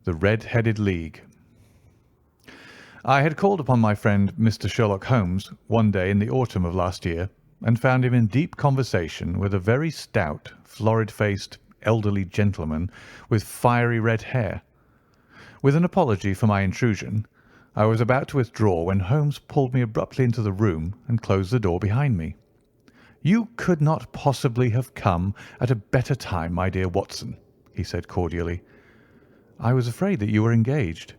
The Red-Headed League. I had called upon my friend Mr. Sherlock Holmes one day in the autumn of last year, and found him in deep conversation with a very stout, florid-faced, elderly gentleman with fiery red hair. With an apology for my intrusion, I was about to withdraw when Holmes pulled me abruptly into the room and closed the door behind me. "You could not possibly have come at a better time, my dear Watson," he said cordially. "I was afraid that you were engaged."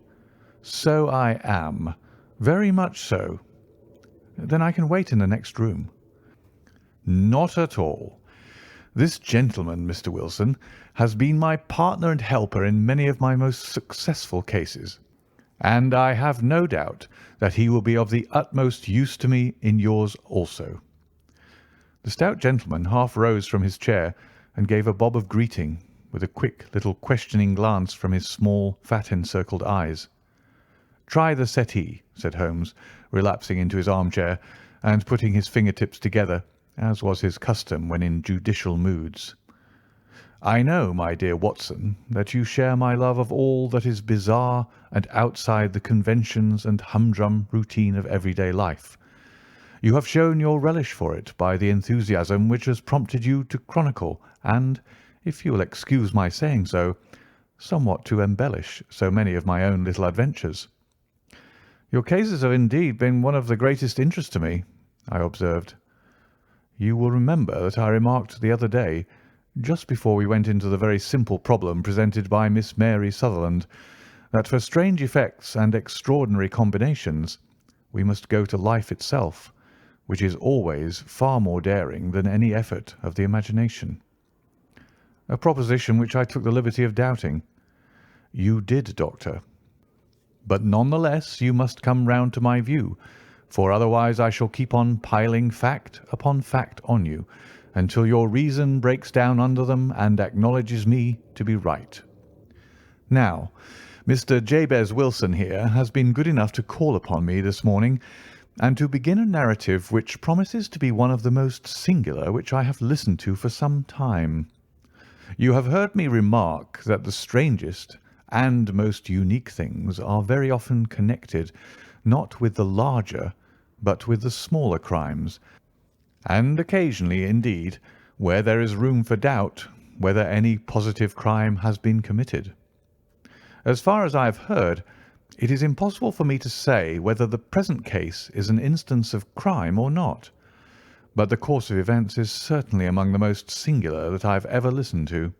"So I am. Very much so." "Then I can wait in the next room." "Not at all. This gentleman, Mr. Wilson, has been my partner and helper in many of my most successful cases, and I have no doubt that he will be of the utmost use to me in yours also." The stout gentleman half rose from his chair and gave a bob of greeting, with a quick little questioning glance from his small, fat-encircled eyes. "Try the settee," said Holmes, relapsing into his armchair and putting his fingertips together, as was his custom when in judicial moods. "I know, my dear Watson, that you share my love of all that is bizarre and outside the conventions and humdrum routine of everyday life. You have shown your relish for it by the enthusiasm which has prompted you to chronicle and, if you will excuse my saying so, somewhat to embellish so many of my own little adventures." "Your cases have indeed been one of the greatest interest to me," I observed. "You will remember that I remarked the other day, just before we went into the very simple problem presented by Miss Mary Sutherland, that for strange effects and extraordinary combinations we must go to life itself, which is always far more daring than any effort of the imagination." "A proposition which I took the liberty of doubting." "You did, Doctor. But none the less you must come round to my view, for otherwise I shall keep on piling fact upon fact on you, until your reason breaks down under them and acknowledges me to be right. Now, Mr. Jabez Wilson here has been good enough to call upon me this morning, and to begin a narrative which promises to be one of the most singular which I have listened to for some time. You have heard me remark that the strangest and most unique things are very often connected, not with the larger, but with the smaller crimes, and occasionally, indeed, where there is room for doubt whether any positive crime has been committed. As far as I have heard, it is impossible for me to say whether the present case is an instance of crime or not, but the course of events is certainly among the most singular that I have ever listened to.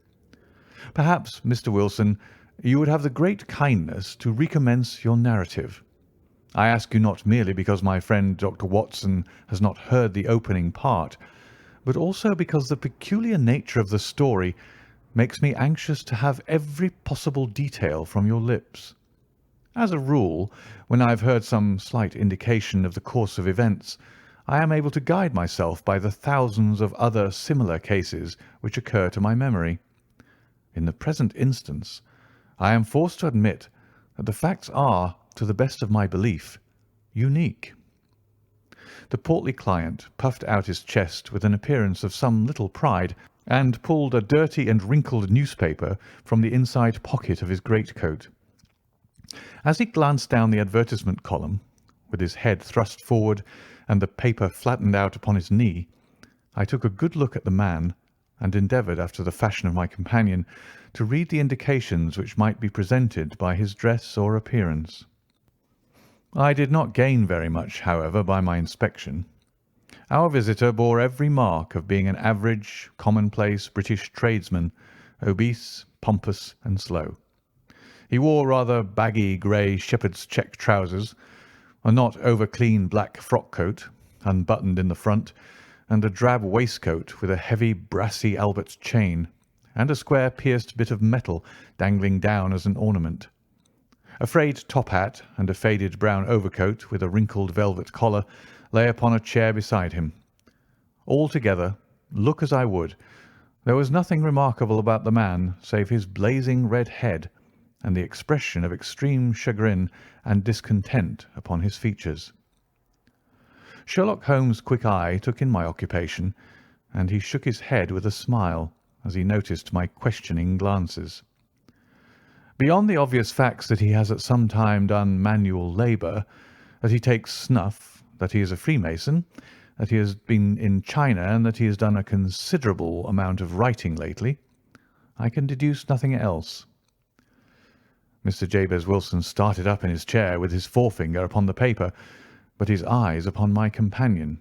Perhaps, Mr. Wilson, you would have the great kindness to recommence your narrative. I ask you not merely because my friend Dr. Watson has not heard the opening part, but also because the peculiar nature of the story makes me anxious to have every possible detail from your lips. As a rule, when I have heard some slight indication of the course of events, I am able to guide myself by the thousands of other similar cases which occur to my memory. In the present instance, I am forced to admit that the facts are, to the best of my belief, unique." The portly client puffed out his chest with an appearance of some little pride, and pulled a dirty and wrinkled newspaper from the inside pocket of his greatcoat. As he glanced down the advertisement column, with his head thrust forward and the paper flattened out upon his knee, I took a good look at the man, and endeavoured, after the fashion of my companion, to read the indications which might be presented by his dress or appearance. I did not gain very much, however, by my inspection. Our visitor bore every mark of being an average, commonplace British tradesman, obese, pompous, and slow. He wore rather baggy grey shepherd's check trousers, a not over-clean black frock-coat, unbuttoned in the front, and a drab waistcoat with a heavy brassy Albert chain, and a square pierced bit of metal dangling down as an ornament. A frayed top hat and a faded brown overcoat with a wrinkled velvet collar lay upon a chair beside him. Altogether, look as I would, there was nothing remarkable about the man save his blazing red head and the expression of extreme chagrin and discontent upon his features. Sherlock Holmes' quick eye took in my occupation, and he shook his head with a smile as he noticed my questioning glances. Beyond the obvious facts that he has at some time done manual labour, that he takes snuff, that he is a Freemason, that he has been in China, and that he has done a considerable amount of writing lately, I can deduce nothing else." Mr. Jabez Wilson started up in his chair with his forefinger upon the paper, but his eyes upon my companion.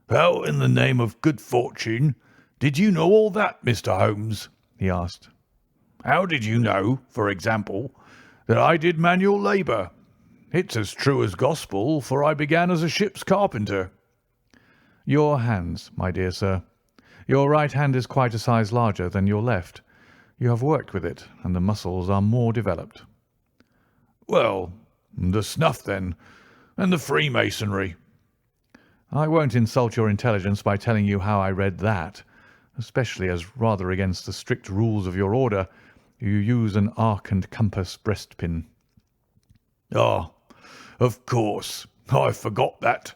"How in the name of good fortune did you know all that, Mr. Holmes?" he asked. "How did you know, for example, that I did manual labour? It's as true as gospel, for I began as a ship's carpenter." "Your hands, my dear sir. Your right hand is quite a size larger than your left. You have worked with it, and the muscles are more developed." "Well, the snuff, then, and the Freemasonry." "I won't insult your intelligence by telling you how I read that, especially as, rather against the strict rules of your order, you use an arc and compass breastpin." "Ah, of course, I forgot that.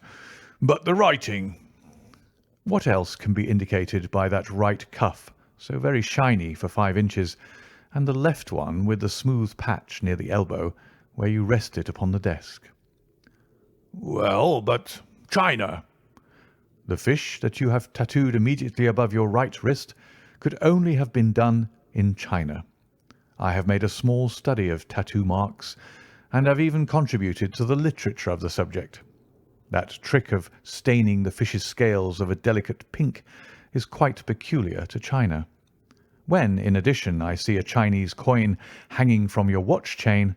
But the writing?" "What else can be indicated by that right cuff, so very shiny for 5 inches, and the left one with the smooth patch near the elbow, where you rest it upon the desk?" "Well, but China?" "The fish that you have tattooed immediately above your right wrist could only have been done in China. I have made a small study of tattoo marks, and have even contributed to the literature of the subject. That trick of staining the fish's scales of a delicate pink is quite peculiar to China. When, in addition, I see a Chinese coin hanging from your watch chain,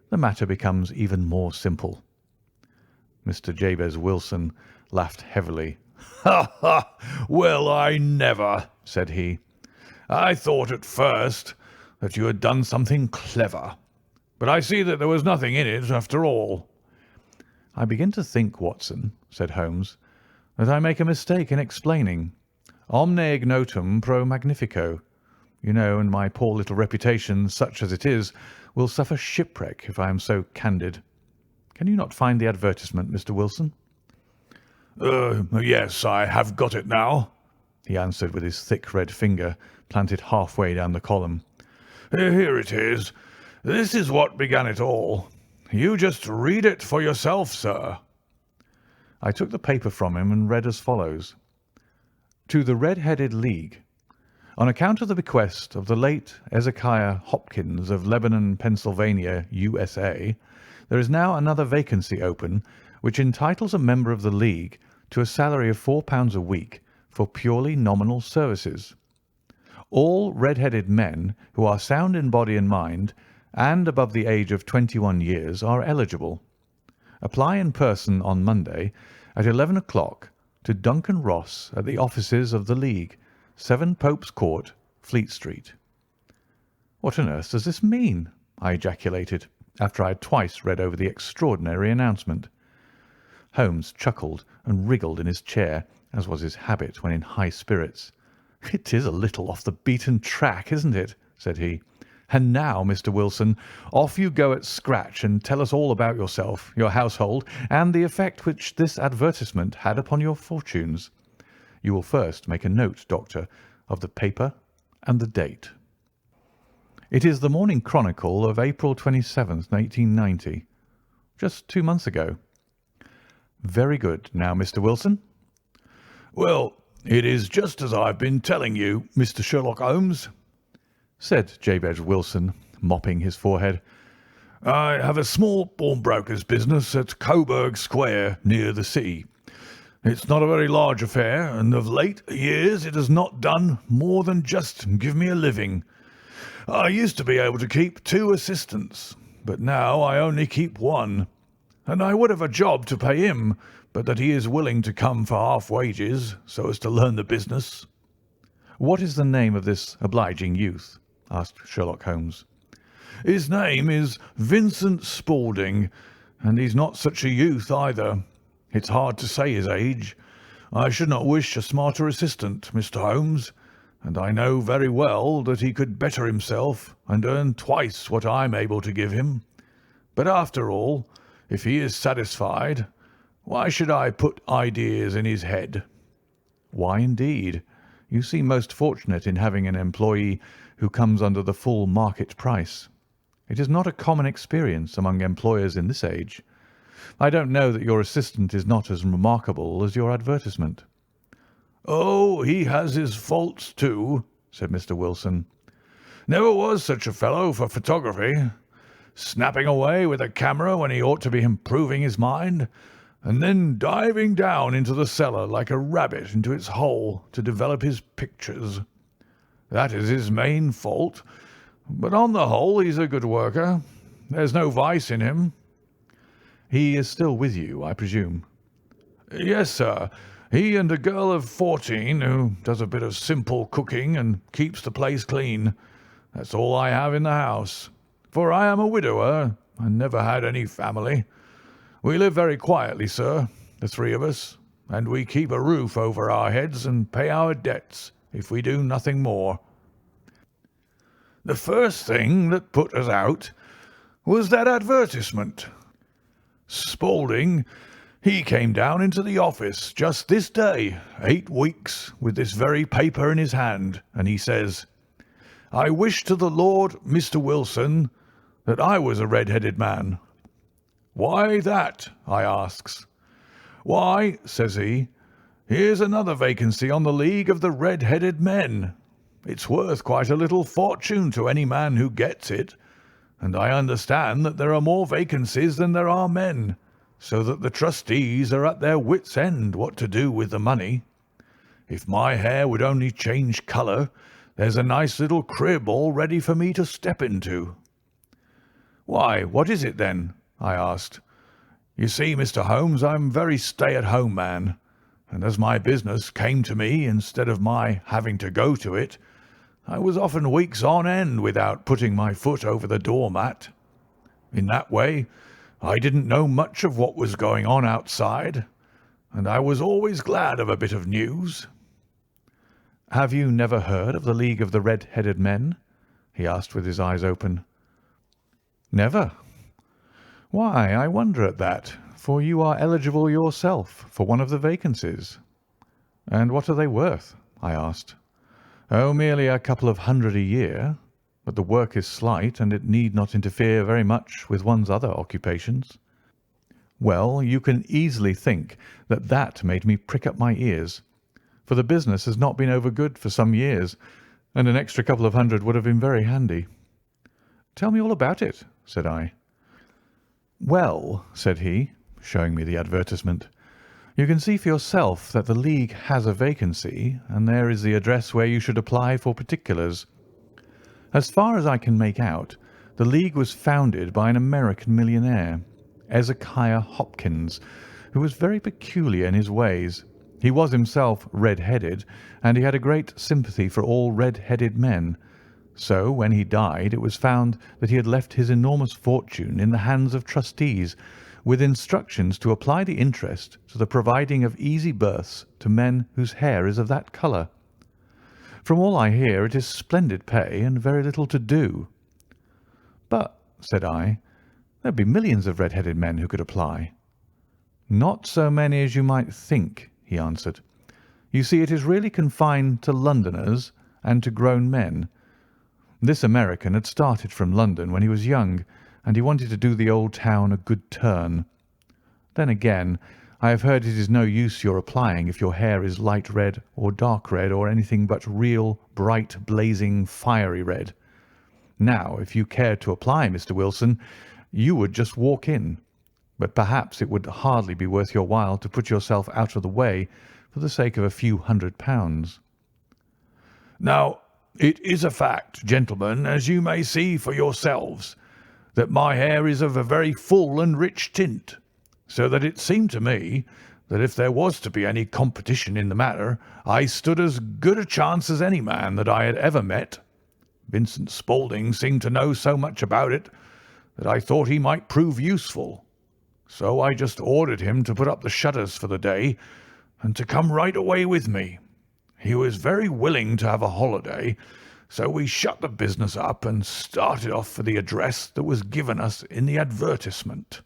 the matter becomes even more simple." Mr. Jabez Wilson laughed heavily. "Ha, ha! Well, I never!" said he. "I thought at first that you had done something clever, but I see that there was nothing in it after all." "I begin to think, Watson," said Holmes, "that I make a mistake in explaining. Omne ignotum pro magnifico. You know, and my poor little reputation, such as it is, will suffer shipwreck if I am so candid. Can you not find the advertisement, Mr. Wilson?" Yes, I have got it now," he answered with his thick red finger planted halfway down the column. "Here it is. This is what began it all. You just read it for yourself, sir." I took the paper from him and read as follows: "To the Red-Headed League. On account of the bequest of the late Ezekiah Hopkins of Lebanon, Pennsylvania, USA, there is now another vacancy open which entitles a member of the League to a salary of £4 a week for purely nominal services. All red-headed men who are sound in body and mind and above the age of 21 years are eligible. Apply in person on Monday at 11 o'clock to Duncan Ross at the offices of the League, 7 Pope's Court, Fleet Street." "What on earth does this mean?" I ejaculated, after I had twice read over the extraordinary announcement. Holmes chuckled and wriggled in his chair, as was his habit when in high spirits. "It is a little off the beaten track, isn't it?" said he. "And now, Mr. Wilson, off you go at scratch and tell us all about yourself, your household, and the effect which this advertisement had upon your fortunes. You will first make a note, Doctor, of the paper and the date." "It is the Morning Chronicle of April 27th, 1890. Just 2 months ago." "Very good. Now, Mr. Wilson?" "Well, it is just as I've been telling you, Mr. Sherlock Holmes," said Jabez Wilson, mopping his forehead. "I have a small pawnbroker's business at Coburg Square, near the sea. It's not a very large affair, and of late years it has not done more than just give me a living. I used to be able to keep 2 assistants, but now I only keep 1, and I would have a job to pay him, but that he is willing to come for half wages so as to learn the business." "What is the name of this obliging youth?" asked Sherlock Holmes. "His name is Vincent Spaulding, and he's not such a youth either. It's hard to say his age. I should not wish a smarter assistant, Mr. Holmes, and I know very well that he could better himself and earn twice what I'm able to give him. But after all, if he is satisfied, why should I put ideas in his head?" "Why, indeed? You seem most fortunate in having an employee who comes under the full market price. It is not a common experience among employers in this age. I don't know that your assistant is not as remarkable as your advertisement." "Oh, he has his faults too," said Mr. Wilson. "Never was such a fellow for photography. Snapping away with a camera when he ought to be improving his mind, and then diving down into the cellar like a rabbit into its hole to develop his pictures. That is his main fault, but on the whole he's a good worker. There's no vice in him." "He is still with you, I presume?" "Yes, sir. He and a girl of 14 who does a bit of simple cooking and keeps the place clean. That's all I have in the house, for I am a widower and never had any family. We live very quietly, sir, the three of us, and we keep a roof over our heads and pay our debts, if we do nothing more. The first thing that put us out was that advertisement. Spaulding, he came down into the office just this day, 8 weeks, with this very paper in his hand, and he says, 'I wish to the Lord, Mr. Wilson, that I was a red-headed man.' 'Why that?' I asks. 'Why,' says he, 'here's another vacancy on the League of the Red-Headed Men. It's worth quite a little fortune to any man who gets it, and I understand that there are more vacancies than there are men, so that the trustees are at their wits' end what to do with the money. If my hair would only change colour, there's a nice little crib all ready for me to step into.' 'Why, what is it then?' I asked. 'You see, Mr. Holmes, I'm a very stay-at-home man, and as my business came to me instead of my having to go to it, I was often weeks on end without putting my foot over the doormat. In that way, I didn't know much of what was going on outside, and I was always glad of a bit of news.' "Have you never heard of the League of the Red-Headed Men?" he asked with his eyes open. "Never? Why, I wonder at that, for you are eligible yourself for one of the vacancies." "And what are they worth?" I asked. "Oh, merely a couple of hundred a year, but the work is slight, and it need not interfere very much with one's other occupations." Well, you can easily think that that made me prick up my ears, for the business has not been over good for some years, and an extra couple of hundred would have been very handy. "Tell me all about it," said I. "Well," said he, showing me the advertisement, "you can see for yourself that the League has a vacancy, and there is the address where you should apply for particulars. As far as I can make out, the League was founded by an American millionaire, Ezekiah Hopkins, who was very peculiar in his ways. He was himself red-headed, and he had a great sympathy for all red-headed men. So, when he died, it was found that he had left his enormous fortune in the hands of trustees, with instructions to apply the interest to the providing of easy berths to men whose hair is of that colour. From all I hear, it is splendid pay and very little to do." "But," said I, "there'd be millions of red-headed men who could apply." "Not so many as you might think," he answered. "You see, it is really confined to Londoners and to grown men. This American had started from London when he was young, and he wanted to do the old town a good turn. Then again, I have heard it is no use your applying if your hair is light red or dark red or anything but real, bright, blazing, fiery red. Now, if you cared to apply, Mr. Wilson, you would just walk in, but perhaps it would hardly be worth your while to put yourself out of the way for the sake of a few £100. Now, it is a fact, gentlemen, as you may see for yourselves, that my hair is of a very full and rich tint, so that it seemed to me that if there was to be any competition in the matter, I stood as good a chance as any man that I had ever met. Vincent Spaulding seemed to know so much about it that I thought he might prove useful. So I just ordered him to put up the shutters for the day and to come right away with me. He was very willing to have a holiday, so we shut the business up and started off for the address that was given us in the advertisement.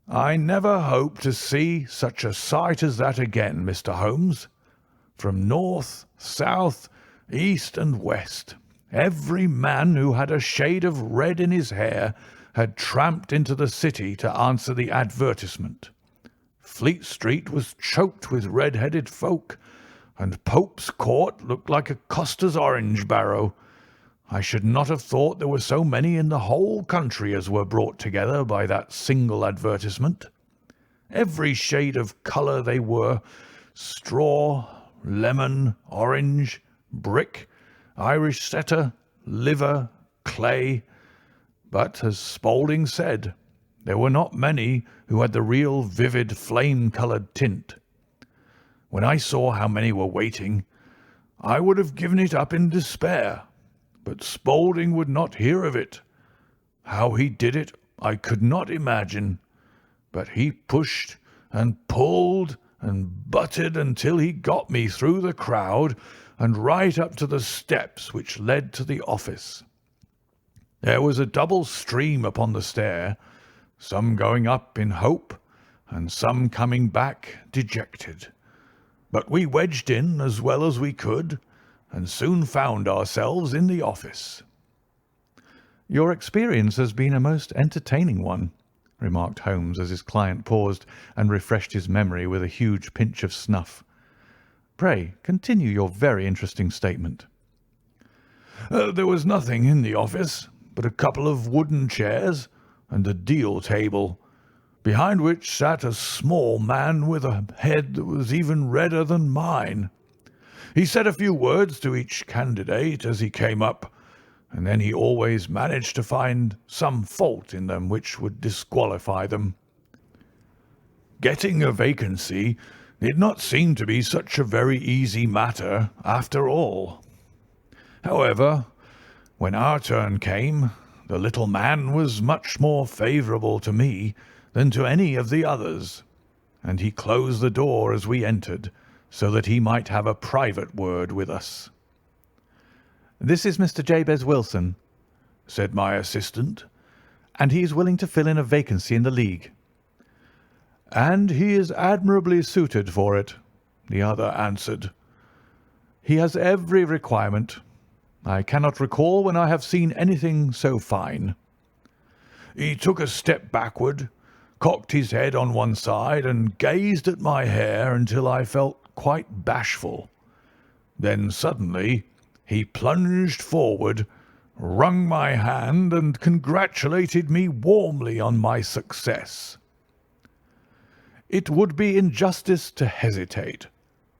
I never hope to see such a sight as that again, Mr. Holmes. From north, south, east, and west, Every man who had a shade of red in his hair had tramped into the city to answer the advertisement. Fleet Street was choked with red-headed folk, and Pope's Court looked like a coster's orange barrow. I should not have thought there were so many in the whole country as were brought together by that single advertisement. Every shade of colour they were: straw, lemon, orange, brick, Irish setter, liver, clay. But, as Spaulding said, there were not many who had the real vivid flame-coloured tint. When I saw how many were waiting, I would have given it up in despair, but Spaulding would not hear of it. How he did it I could not imagine, but he pushed and pulled and butted until he got me through the crowd and right up to the steps which led to the office. There was a double stream upon the stair, some going up in hope and some coming back dejected. But we wedged in as well as we could and soon found ourselves in the office. "Your experience has been a most entertaining one," remarked Holmes as his client paused and refreshed his memory with a huge pinch of snuff. "Pray continue your very interesting statement." There was nothing in the office but a couple of wooden chairs and a deal table, behind which sat a small man with a head that was even redder than mine. He said a few words to each candidate as he came up, and then he always managed to find some fault in them which would disqualify them. Getting a vacancy did not seem to be such a very easy matter after all. However, when our turn came, the little man was much more favourable to me than to any of the others, and he closed the door as we entered, so that he might have a private word with us. "This is Mr. Jabez Wilson," said my assistant. "and he is willing to fill in a vacancy in the League." "And he is admirably suited for it," the other answered. "He has every requirement. I cannot recall when I have seen anything so fine." He took a step backward, cocked his head on one side, and gazed at my hair until I felt quite bashful. Then suddenly he plunged forward, wrung my hand, and congratulated me warmly on my success. "It would be injustice to hesitate,"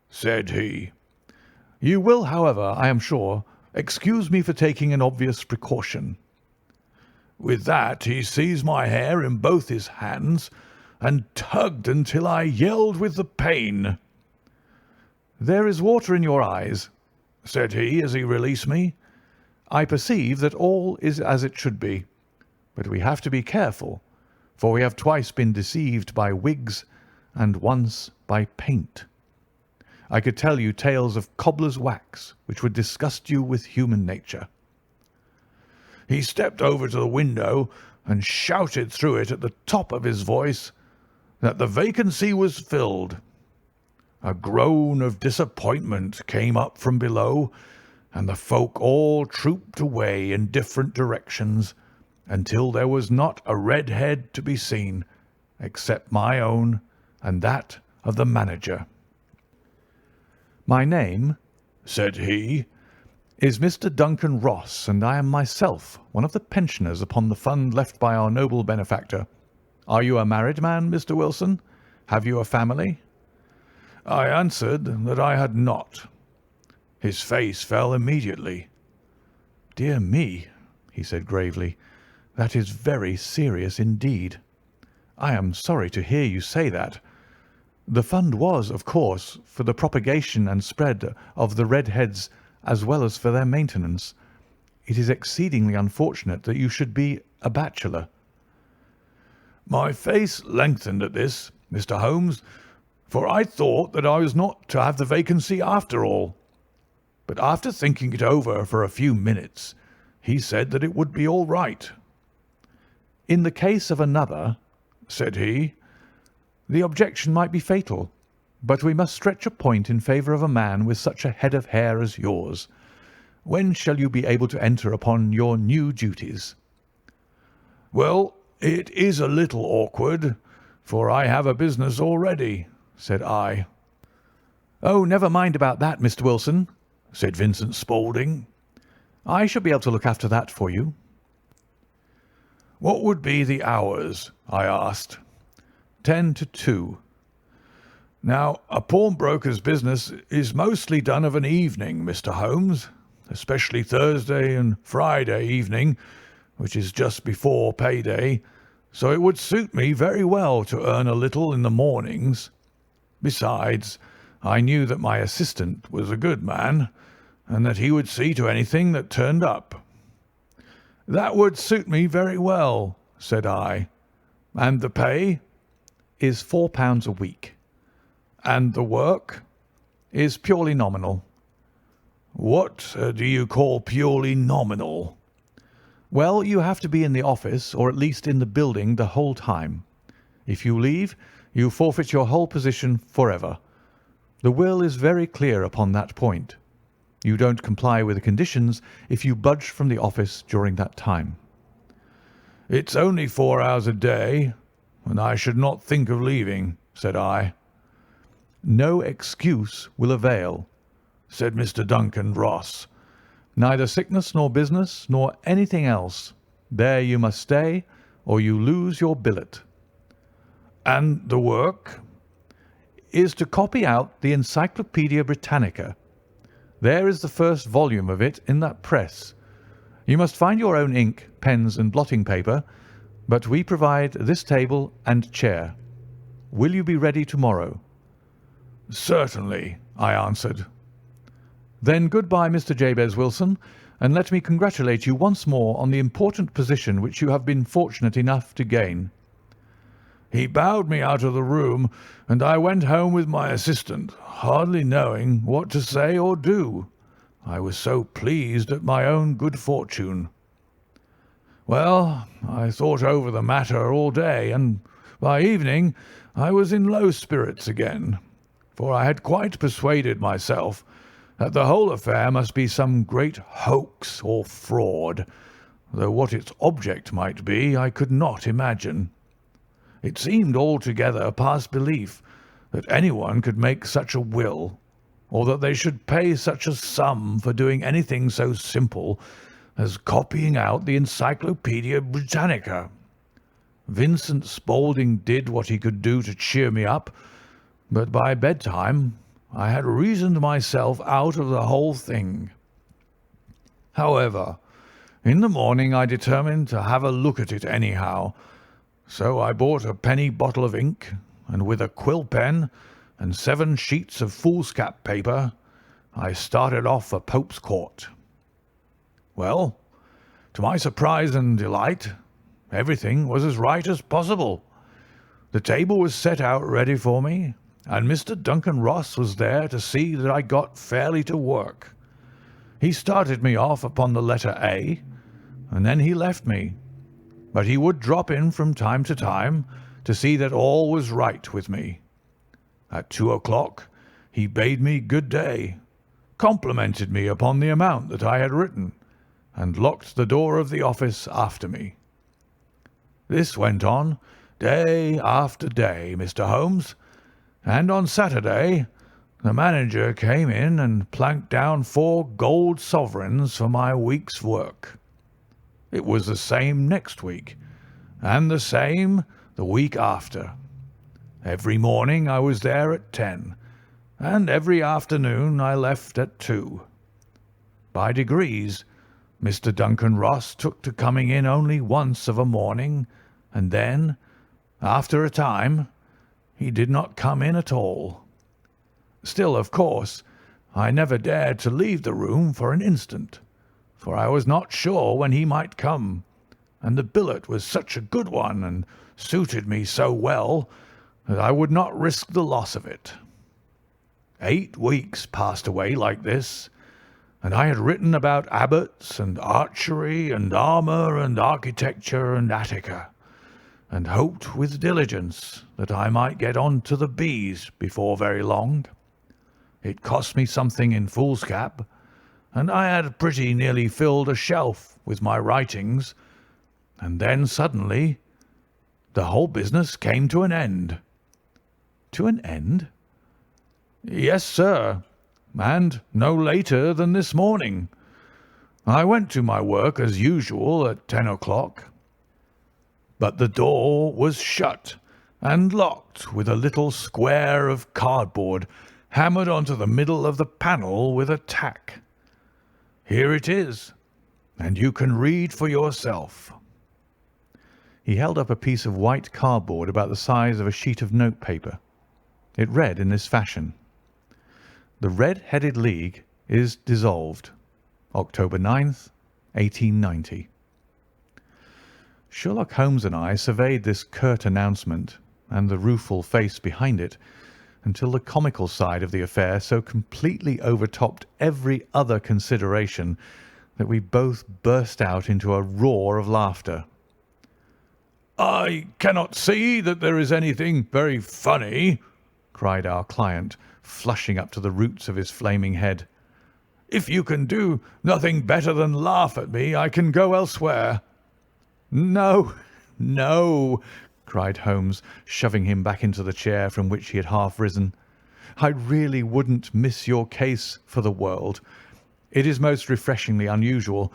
said he. "You will, however, I am sure, excuse me for taking an obvious precaution." With that he seized my hair in both his hands and tugged until I yelled with the pain. "There is water in your eyes," said he as he released me. "I perceive that all is as it should be, but we have to be careful, for we have twice been deceived by wigs and once by paint. I could tell you tales of cobbler's wax which would disgust you with human nature." He stepped over to the window and shouted through it at the top of his voice that the vacancy was filled. A groan of disappointment came up from below, and the folk all trooped away in different directions until there was not a red head to be seen, except my own and that of the manager. "My name," said he, "is Mr. Duncan Ross, and I am myself one of the pensioners upon the fund left by our noble benefactor. Are you a married man, Mr. Wilson? Have you a family?" I answered that I had not. His face fell immediately. "Dear me," he said gravely, "that is very serious indeed. I am sorry to hear you say that. The fund was, of course, for the propagation and spread of the red heads as well as for their maintenance. It is exceedingly unfortunate that you should be a bachelor." My face lengthened at this, Mr. Holmes, for I thought that I was not to have the vacancy after all. But after thinking it over for a few minutes, he said that it would be all right. "In the case of another," said he, "the objection might be fatal, but we must stretch a point in favour of a man with such a head of hair as yours. When shall you be able to enter upon your new duties?" "Well, it is a little awkward, for I have a business already," said I. "Oh, never mind about that, Mr. Wilson," said Vincent Spaulding. "I shall be able to look after that for you." "What would be the hours?" I asked. 10 to 2. "Now, a pawnbroker's business is mostly done of an evening, Mr. Holmes, especially Thursday and Friday evening, which is just before payday, so it would suit me very well to earn a little in the mornings. Besides, I knew that my assistant was a good man, and that he would see to anything that turned up." "That would suit me very well," said I. "And the pay?" "Is £4 a week." "And the work?" "Is purely nominal." "What do you call purely nominal?" "Well, you have to be in the office, or at least in the building, the whole time. If you leave, you forfeit your whole position forever. The will is very clear upon that point. You don't comply with the conditions if you budge from the office during that time." "It's only 4 hours a day, and I should not think of leaving," said I. "No excuse will avail," said Mr. Duncan Ross. "Neither sickness nor business nor anything else. There you must stay, or you lose your billet." "And the work?" "Is to copy out the Encyclopaedia Britannica. There is the first volume of it in that press. You must find your own ink, pens, and blotting paper, but we provide this table and chair. Will you be ready tomorrow?" "Certainly," I answered. "Then good-bye, Mr. Jabez Wilson, and let me congratulate you once more on the important position which you have been fortunate enough to gain." He bowed me out of the room, and I went home with my assistant, hardly knowing what to say or do. I was so pleased at my own good fortune. Well, I thought over the matter all day, and by evening I was in low spirits again, for I had quite persuaded myself that the whole affair must be some great hoax or fraud, though what its object might be I could not imagine. It seemed altogether past belief that anyone could make such a will, or that they should pay such a sum for doing anything so simple as copying out the Encyclopaedia Britannica. Vincent Spaulding did what he could do to cheer me up, but by bedtime I had reasoned myself out of the whole thing. However, in the morning I determined to have a look at it anyhow, so I bought a penny bottle of ink, and with a quill pen and 7 sheets of foolscap paper, I started off for Pope's Court. Well, to my surprise and delight, everything was as right as possible. The table was set out ready for me, and Mr. Duncan Ross was there to see that I got fairly to work. He started me off upon the letter A, and then he left me, but he would drop in from time to time to see that all was right with me. At 2 o'clock he bade me good day, complimented me upon the amount that I had written, and locked the door of the office after me. This went on day after day, Mr. Holmes, and on Saturday the manager came in and planked down 4 gold sovereigns for my week's work. It was the same next week, and the same the week after. Every morning I was there at 10, and every afternoon I left at 2. By degrees, Mr. Duncan Ross took to coming in only once of a morning, and then, after a time, he did not come in at all. Still, of course, I never dared to leave the room for an instant, for I was not sure when he might come, and the billet was such a good one and suited me so well that I would not risk the loss of it. 8 weeks passed away like this, and I had written about abbots and archery and armour and architecture and Attica, and hoped with diligence that I might get on to the B's before very long. It cost me something in foolscap, and I had pretty nearly filled a shelf with my writings, and then suddenly the whole business came to an end." "To an end?" "Yes, sir, and no later than this morning. I went to my work as usual at 10 o'clock, but the door was shut and locked with a little square of cardboard hammered onto the middle of the panel with a tack. Here it is, and you can read for yourself." He held up a piece of white cardboard about the size of a sheet of notepaper. It read in this fashion: "The Red-Headed League is dissolved. October 9th, 1890. Sherlock Holmes and I surveyed this curt announcement and the rueful face behind it until the comical side of the affair so completely overtopped every other consideration that we both burst out into a roar of laughter. "I cannot see that there is anything very funny," cried our client, flushing up to the roots of his flaming head. "If you can do nothing better than laugh at me, I can go elsewhere." "No, no," cried Holmes, shoving him back into the chair from which he had half risen. "I really wouldn't miss your case for the world. It is most refreshingly unusual,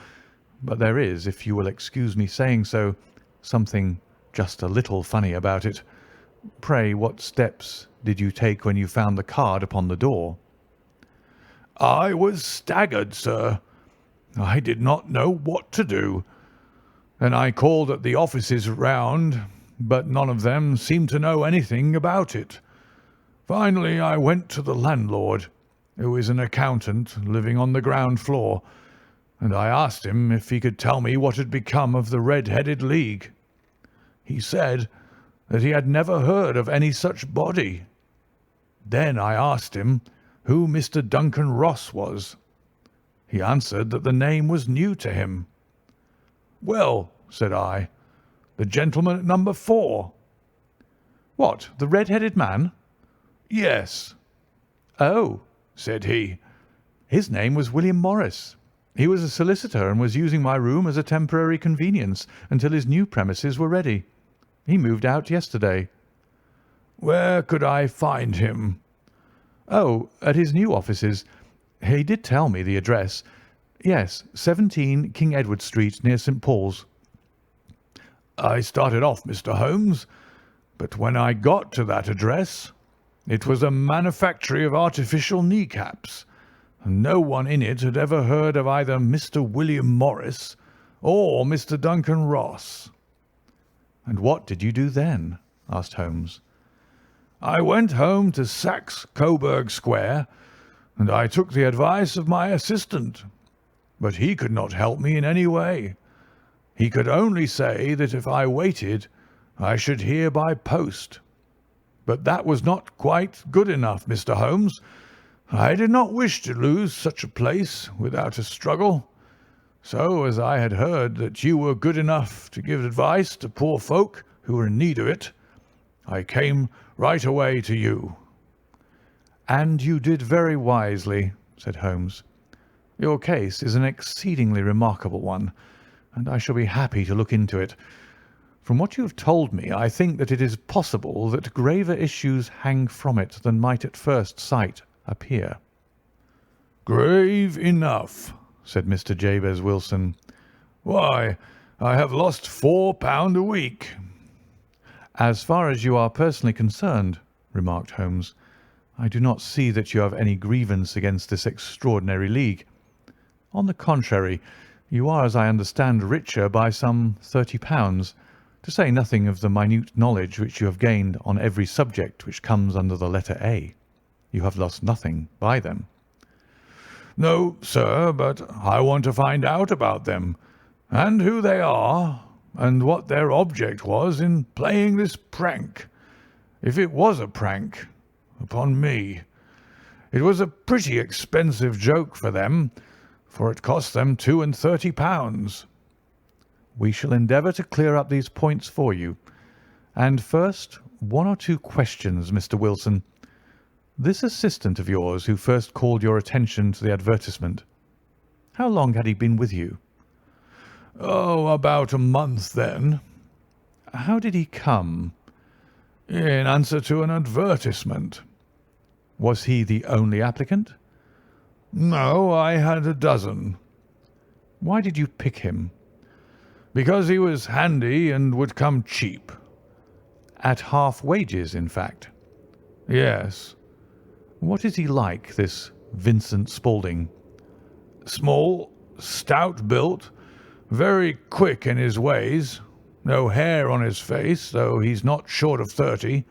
but there is, if you will excuse me saying so, something just a little funny about it. Pray, what steps did you take when you found the card upon the door?" "I was staggered, sir. I did not know what to do. Then I called at the offices round, but none of them seemed to know anything about it. Finally, I went to the landlord, who is an accountant living on the ground floor, and I asked him if he could tell me what had become of the Red-Headed League. He said that he had never heard of any such body. Then I asked him who Mr. Duncan Ross was. He answered that the name was new to him. 'Well,' said I, 'the gentleman at number 4. "What, the red-headed man?" "Yes." "Oh," said he. "His name was William Morris. He was a solicitor and was using my room as a temporary convenience until his new premises were ready. He moved out yesterday." "Where could I find him?" "Oh, at his new offices. He did tell me the address. Yes, 17 King Edward Street, near St. Paul's." "I started off, Mr. Holmes, but when I got to that address, it was a manufactory of artificial kneecaps, and no one in it had ever heard of either Mr. William Morris or Mr. Duncan Ross." "And what did you do then?" asked Holmes. "I went home to Saxe Coburg Square, and I took the advice of my assistant, but he could not help me in any way. He could only say that if I waited, I should hear by post. But that was not quite good enough, Mr. Holmes. I did not wish to lose such a place without a struggle. So, as I had heard that you were good enough to give advice to poor folk who were in need of it, I came right away to you." "And you did very wisely," said Holmes. "Your case is an exceedingly remarkable one, and I shall be happy to look into it. From what you have told me, I think that it is possible that graver issues hang from it than might at first sight appear." "Grave enough," said Mr. Jabez Wilson. "Why, I have lost £4 a week." "As far as you are personally concerned," remarked Holmes, "I do not see that you have any grievance against this extraordinary league. On the contrary, you are, as I understand, richer by some £30, to say nothing of the minute knowledge which you have gained on every subject which comes under the letter A. You have lost nothing by them." "No, sir, but I want to find out about them, and who they are, and what their object was in playing this prank, if it was a prank, upon me. It was a pretty expensive joke for them, for it cost them £32. "We shall endeavour to clear up these points for you. And first, one or two questions, Mr. Wilson. This assistant of yours who first called your attention to the advertisement, How long had he been with you? Oh, about a month then. How did he come? In answer to an advertisement. Was he the only applicant? No, I had a dozen. Why did you pick him? Because he was handy and would come cheap. At half wages, in fact. Yes. What is he like, this Vincent Spaulding? Small, stout built, very quick in his ways, no hair on his face, though he's not short of 30.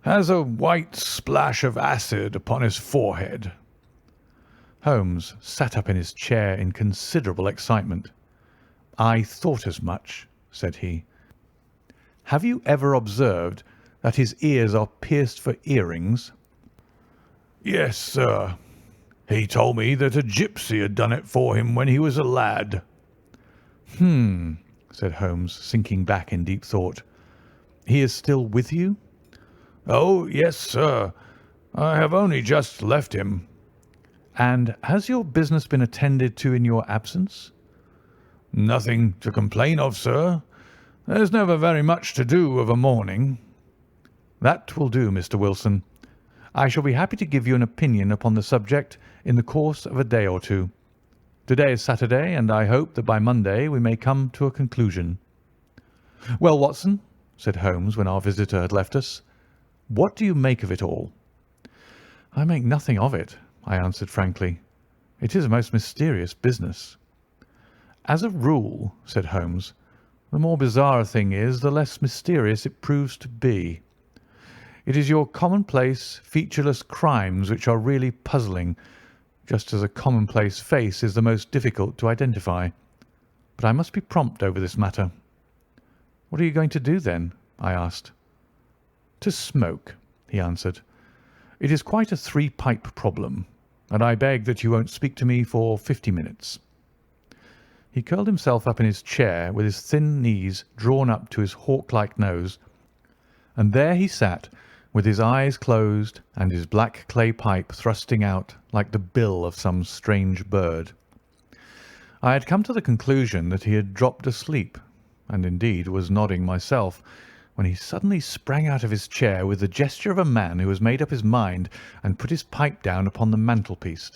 Has a white splash of acid upon his forehead. Holmes sat up in his chair in considerable excitement. I thought as much, said he. Have you ever observed that his ears are pierced for earrings? Yes, sir. He told me that a gypsy had done it for him when he was a lad. Said Holmes, sinking back in deep thought. He is still with you? Oh, yes, sir. I have only just left him. And has your business been attended to in your absence? Nothing to complain of, sir. There's never very much to do of a morning. That will do, Mr. Wilson. I shall be happy to give you an opinion upon the subject in the course of a day or two. Today is Saturday, and I hope that by Monday we may come to a conclusion. Well, Watson, said Holmes when our visitor had left us, what do you make of it all? I make nothing of it, I answered frankly. It is a most mysterious business. As a rule, said Holmes, the more bizarre a thing is, the less mysterious it proves to be. It is your commonplace, featureless crimes which are really puzzling, just as a commonplace face is the most difficult to identify. But I must be prompt over this matter. What are you going to do then? I asked. To smoke, he answered. It is quite a three-pipe problem, and I beg that you won't speak to me for 50 minutes. He curled himself up in his chair with his thin knees drawn up to his hawk-like nose, and there he sat with his eyes closed and his black clay pipe thrusting out like the bill of some strange bird. I had come to the conclusion that he had dropped asleep, and indeed was nodding myself, when he suddenly sprang out of his chair with the gesture of a man who has made up his mind and put his pipe down upon the mantelpiece.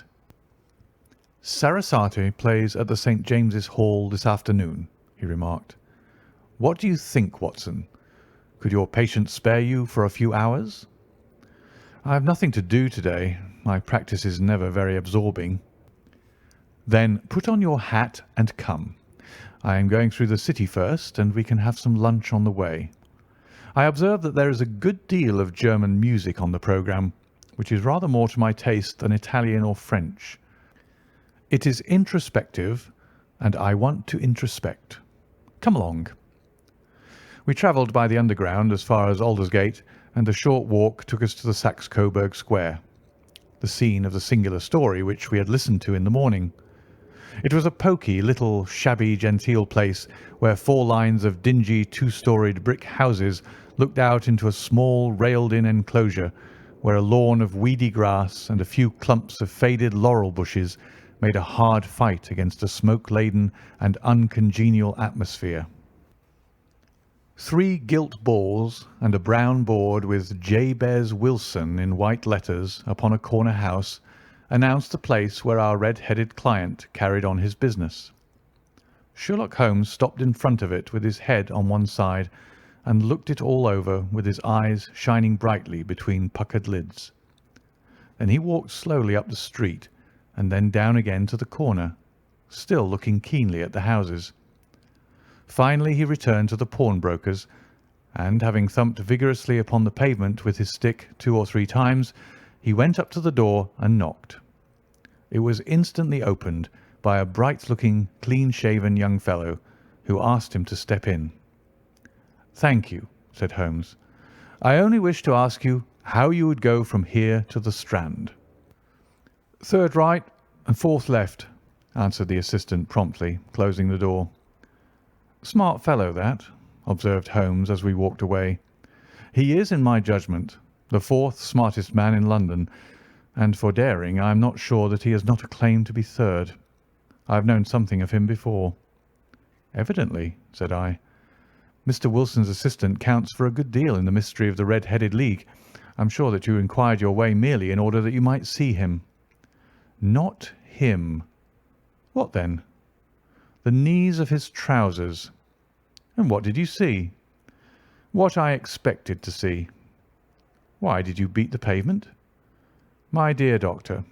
Sarasate plays at the St. James's Hall this afternoon, he remarked. What do you think, Watson? Could your patient spare you for a few hours? I have nothing to do today. My practice is never very absorbing. Then put on your hat and come. I am going through the city first, and we can have some lunch on the way. I observe that there is a good deal of German music on the programme, which is rather more to my taste than Italian or French. It is introspective, and I want to introspect. Come along. We travelled by the Underground as far as Aldersgate, and a short walk took us to the Saxe-Coburg Square, the scene of the singular story which we had listened to in the morning. It was a poky, little, shabby, genteel place where 4 lines of dingy, 2-storied brick houses looked out into a small, railed-in enclosure where a lawn of weedy grass and a few clumps of faded laurel bushes made a hard fight against a smoke-laden and uncongenial atmosphere. 3 gilt balls and a brown board with Jabez Wilson in white letters upon a corner house announced the place where our red-headed client carried on his business. Sherlock Holmes stopped in front of it with his head on one side and looked it all over with his eyes shining brightly between puckered lids. Then he walked slowly up the street and then down again to the corner, still looking keenly at the houses. Finally he returned to the pawnbroker's, and having thumped vigorously upon the pavement with his stick 2 or 3 times, he went up to the door and knocked. It was instantly opened by a bright-looking, clean-shaven young fellow, who asked him to step in. "Thank you," said Holmes. "I only wish to ask you how you would go from here to the Strand." "Third right and 4th left," answered the assistant promptly, closing the door. "Smart fellow, that," observed Holmes as we walked away. "He is, in my judgment, the 4th smartest man in London, and for daring I am not sure that he has not a claim to be 3rd. I have known something of him before." "Evidently," said I. "Mr. Wilson's assistant counts for a good deal in the mystery of the Red-Headed League. I am sure that you inquired your way merely in order that you might see him." "Not him." "What then?" "The knees of his trousers." "And what did you see?" "What I expected to see." "Why did you beat the pavement?" "My dear doctor,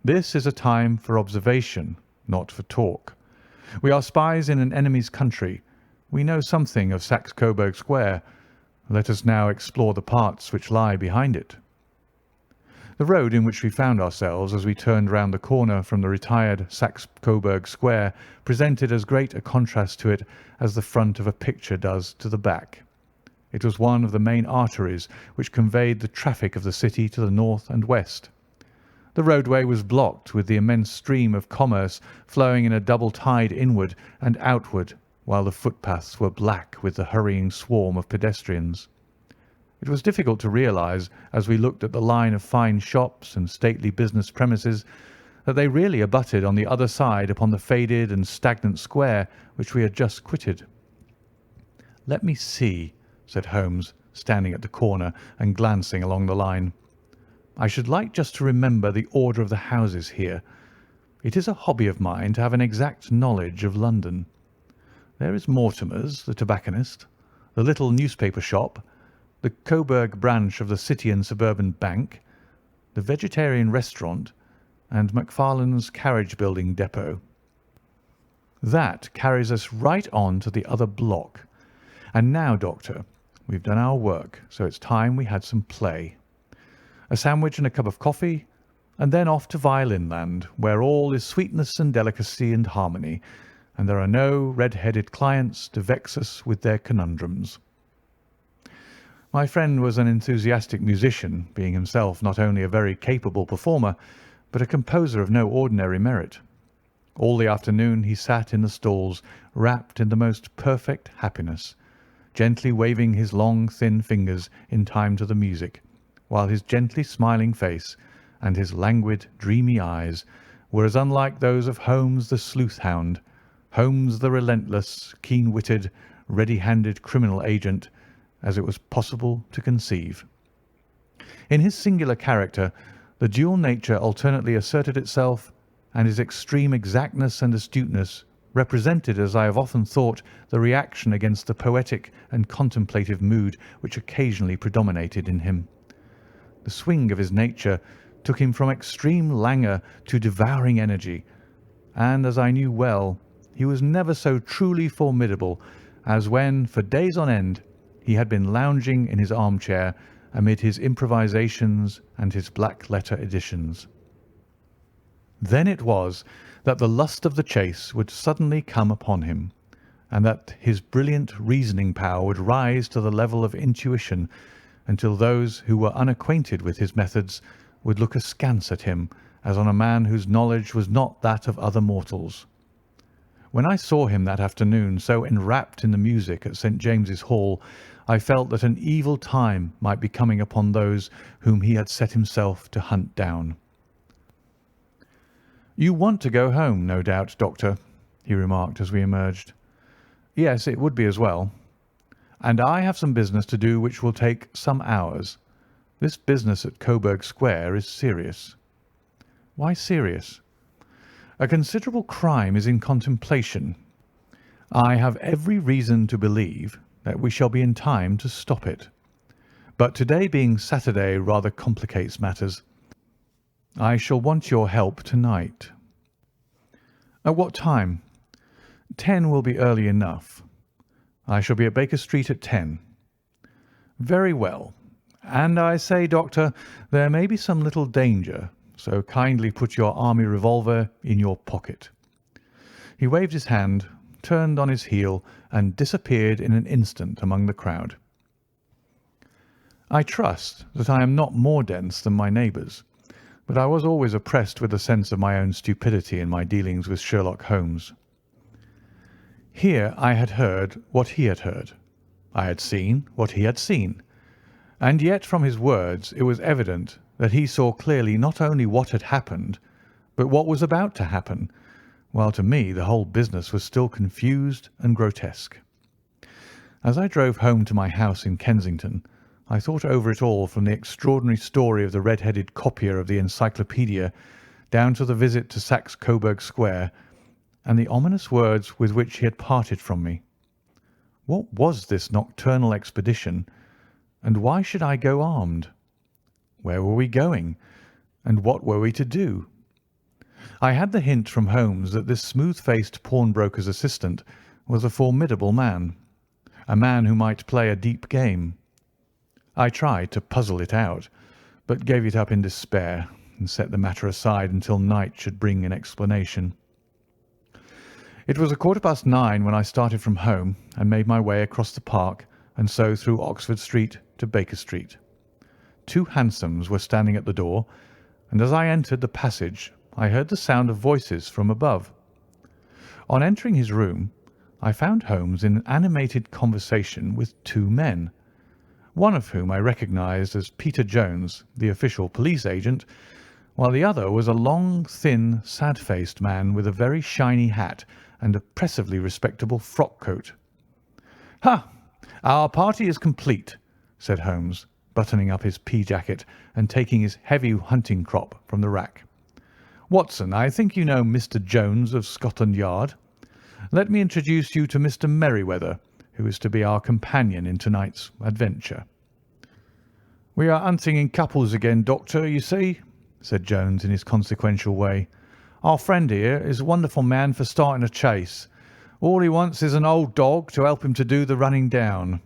this is a time for observation, not for talk. We are spies in an enemy's country. We know something of Saxe Coburg Square. Let us now explore the parts which lie behind it." The road in which we found ourselves as we turned round the corner from the retired Saxe Coburg Square presented as great a contrast to it as the front of a picture does to the back. It was one of the main arteries which conveyed the traffic of the city to the north and west. The roadway was blocked with the immense stream of commerce flowing in a double tide inward and outward, while the footpaths were black with the hurrying swarm of pedestrians. It was difficult to realize, as we looked at the line of fine shops and stately business premises, that they really abutted on the other side upon the faded and stagnant square which we had just quitted. "Let me see," said Holmes, standing at the corner and glancing along the line. "I should like just to remember the order of the houses here. It is a hobby of mine to have an exact knowledge of London. There is Mortimer's, the tobacconist, the little newspaper shop, the Coburg branch of the City and Suburban Bank, the vegetarian restaurant, and Macfarlane's carriage-building depot. That carries us right on to the other block. And now, Doctor, we've done our work, so it's time we had some play. A sandwich and a cup of coffee, and then off to Violin Land, where all is sweetness and delicacy and harmony, and there are no red-headed clients to vex us with their conundrums." My friend was an enthusiastic musician, being himself not only a very capable performer, but a composer of no ordinary merit. All the afternoon he sat in the stalls, wrapped in the most perfect happiness, gently waving his long, thin fingers in time to the music, while his gently smiling face and his languid, dreamy eyes were as unlike those of Holmes the sleuth-hound, Holmes the relentless, keen-witted, ready-handed criminal agent, as it was possible to conceive. In his singular character, the dual nature alternately asserted itself, and his extreme exactness and astuteness represented, as I have often thought, the reaction against the poetic and contemplative mood which occasionally predominated in him. The swing of his nature took him from extreme languor to devouring energy, and, as I knew well, he was never so truly formidable as when, for days on end, he had been lounging in his armchair amid his improvisations and his black-letter editions. Then it was that the lust of the chase would suddenly come upon him, and that his brilliant reasoning power would rise to the level of intuition, until those who were unacquainted with his methods would look askance at him as on a man whose knowledge was not that of other mortals. When I saw him that afternoon so enwrapped in the music at St. James's Hall, I felt that an evil time might be coming upon those whom he had set himself to hunt down. "You want to go home, no doubt, Doctor," he remarked as we emerged. "Yes, it would be as well. And I have some business to do which will take some hours. This business at Coburg Square is serious." "Why serious?" "A considerable crime is in contemplation. I have every reason to believe that we shall be in time to stop it. But today being Saturday rather complicates matters. I shall want your help tonight." "At what time?" 10 will be early enough. I shall be at Baker Street at 10. "Very well. And I say, Doctor, there may be some little danger, so kindly put your army revolver in your pocket." He waved his hand, turned on his heel, and disappeared in an instant among the crowd. I trust that I am not more dense than my neighbours, but I was always oppressed with a sense of my own stupidity in my dealings with Sherlock Holmes. Here I had heard what he had heard. I had seen what he had seen. And yet from his words it was evident that he saw clearly not only what had happened, but what was about to happen, while to me the whole business was still confused and grotesque. As I drove home to my house in Kensington, I thought over it all, from the extraordinary story of the red-headed copier of the encyclopaedia down to the visit to Saxe-Coburg Square, and the ominous words with which he had parted from me. What was this nocturnal expedition, and why should I go armed? Where were we going, and what were we to do? I had the hint from Holmes that this smooth-faced pawnbroker's assistant was a formidable man, a man who might play a deep game. I tried to puzzle it out, but gave it up in despair and set the matter aside until night should bring an explanation. It was 9:15 when I started from home and made my way across the park and so through Oxford Street to Baker Street. 2 hansoms were standing at the door, and as I entered the passage I heard the sound of voices from above. On entering his room, I found Holmes in animated conversation with 2 men, one of whom I recognised as Peter Jones, the official police agent, while the other was a long, thin, sad-faced man with a very shiny hat and oppressively respectable frock-coat. "Ha! Our party is complete," said Holmes, buttoning up his pea-jacket and taking his heavy hunting crop from the rack. "Watson, I think you know Mr. Jones of Scotland Yard. Let me introduce you to Mr. Merryweather, who is to be our companion in tonight's adventure." "We are hunting in couples again, Doctor, you see," said Jones in his consequential way. "Our friend here is a wonderful man for starting a chase. All he wants is an old dog to help him to do the running down."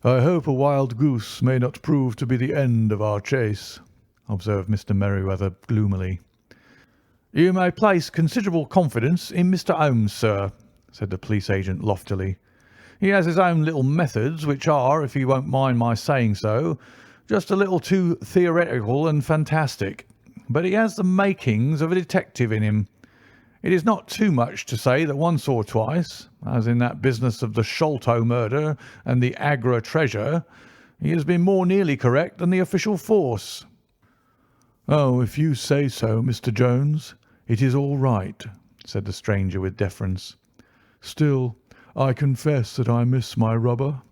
"I hope a wild goose may not prove to be the end of our chase," observed Mr. Merryweather gloomily. "You may place considerable confidence in Mr. Holmes, sir," said the police agent loftily. "He has his own little methods, which are, if you won't mind my saying so, just a little too theoretical and fantastic, but he has the makings of a detective in him. It is not too much to say that once or twice, as in that business of the Sholto murder and the Agra treasure, he has been more nearly correct than the official force." "Oh, if you say so, Mr. Jones, it is all right," said the stranger with deference. "Still, I confess that I miss my rubber.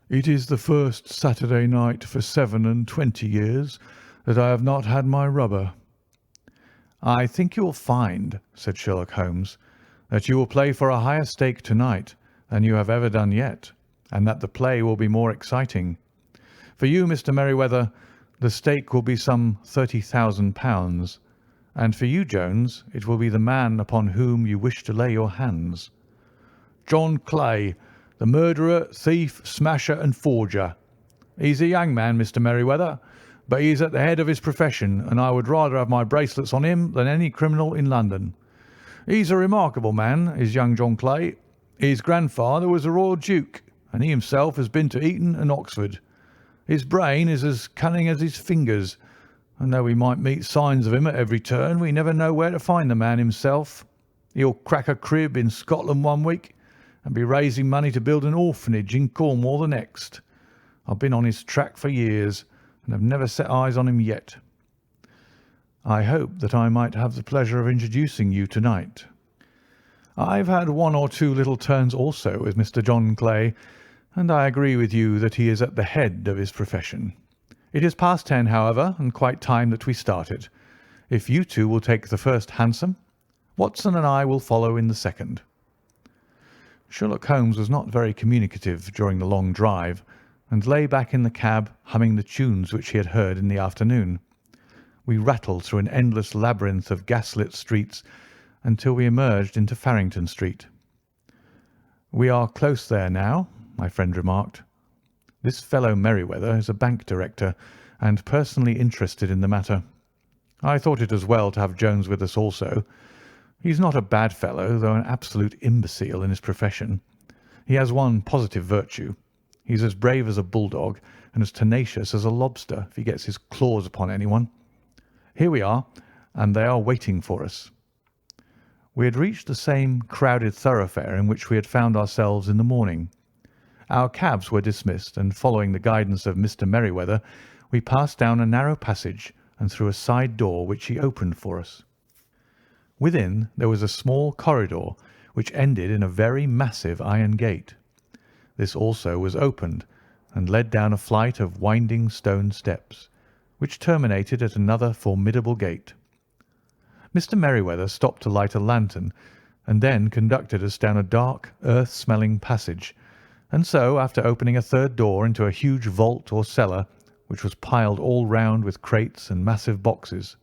It is the first Saturday night for 27 years that I have not had my rubber." "I think you will find," said Sherlock Holmes, "that you will play for a higher stake tonight than you have ever done yet, and that the play will be more exciting. For you, Mr. Merryweather, the stake will be some £30,000, and for you, Jones, it will be the man upon whom you wish to lay your hands." "John Clay, the murderer, thief, smasher, and forger. He's a young man, Mr. Merryweather, but he is at the head of his profession, and I would rather have my bracelets on him than any criminal in London. He's a remarkable man, is young John Clay. His grandfather was a royal duke, and he himself has been to Eton and Oxford. His brain is as cunning as his fingers, and though we might meet signs of him at every turn, we never know where to find the man himself. He'll crack a crib in Scotland one week and be raising money to build an orphanage in Cornwall the next. I've been on his track for years and have never set eyes on him yet." "I hope that I might have the pleasure of introducing you tonight." "I've had 1 or 2 little turns also with Mr. John Clay, and I agree with you that he is at the head of his profession. It is past 10, however, and quite time that we started. If you two will take the first hansom, Watson and I will follow in the second." Sherlock Holmes was not very communicative during the long drive, and lay back in the cab humming the tunes which he had heard in the afternoon. We rattled through an endless labyrinth of gaslit streets until we emerged into Farrington Street. "We are close there now," my friend remarked. "This fellow Merryweather is a bank director, and personally interested in the matter. I thought it as well to have Jones with us also. He's not a bad fellow, though an absolute imbecile in his profession. He has one positive virtue. He's as brave as a bulldog and as tenacious as a lobster if he gets his claws upon anyone. Here we are, and they are waiting for us." We had reached the same crowded thoroughfare in which we had found ourselves in the morning. Our cabs were dismissed, and following the guidance of Mr. Merryweather, we passed down a narrow passage and through a side door which he opened for us. Within there was a small corridor which ended in a very massive iron gate. This also was opened and led down a flight of winding stone steps, which terminated at another formidable gate. Mr. Merryweather stopped to light a lantern, and then conducted us down a dark, earth-smelling passage, and so, after opening a third door into a huge vault or cellar, which was piled all round with crates and massive boxes.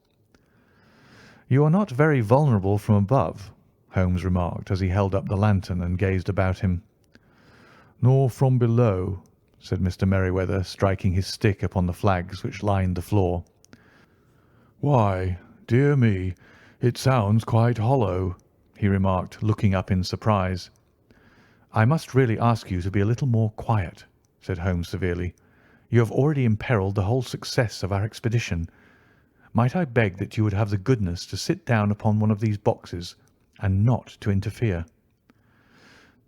"You are not very vulnerable from above," Holmes remarked as he held up the lantern and gazed about him. "Nor from below," said Mr. Merryweather, striking his stick upon the flags which lined the floor. "Why, dear me, it sounds quite hollow," he remarked, looking up in surprise. "I must really ask you to be a little more quiet," said Holmes severely. "You have already imperilled the whole success of our expedition. Might I beg that you would have the goodness to sit down upon one of these boxes, and not to interfere?"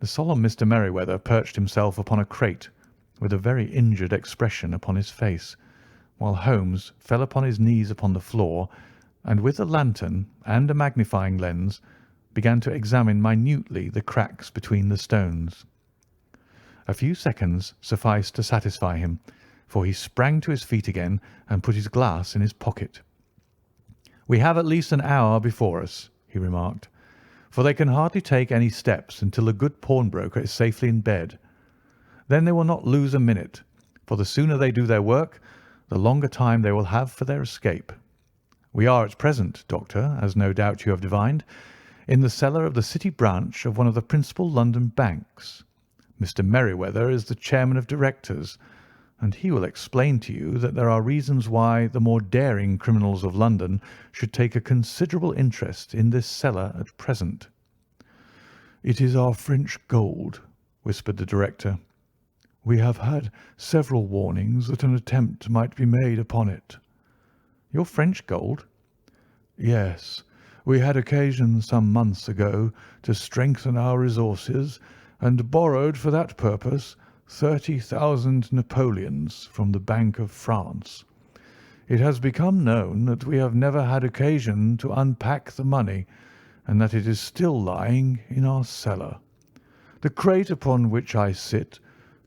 The solemn Mr. Merryweather perched himself upon a crate, with a very injured expression upon his face, while Holmes fell upon his knees upon the floor, and with a lantern and a magnifying lens began to examine minutely the cracks between the stones. A few seconds sufficed to satisfy him, for he sprang to his feet again and put his glass in his pocket. "We have at least an hour before us," he remarked, "for they can hardly take any steps until the good pawnbroker is safely in bed. Then they will not lose a minute, for the sooner they do their work, the longer time they will have for their escape. We are at present, Doctor, as no doubt you have divined, in the cellar of the City branch of one of the principal London banks. Mr. Merryweather is the chairman of directors, and he will explain to you that there are reasons why the more daring criminals of London should take a considerable interest in this cellar at present." "It is our French gold," whispered the director. "We have had several warnings that an attempt might be made upon it." "Your French gold?" "Yes. We had occasion some months ago to strengthen our resources, and borrowed for that purpose 30,000 napoleons from the Bank of France. It has become known that we have never had occasion to unpack the money, and that it is still lying in our cellar. The crate upon which I sit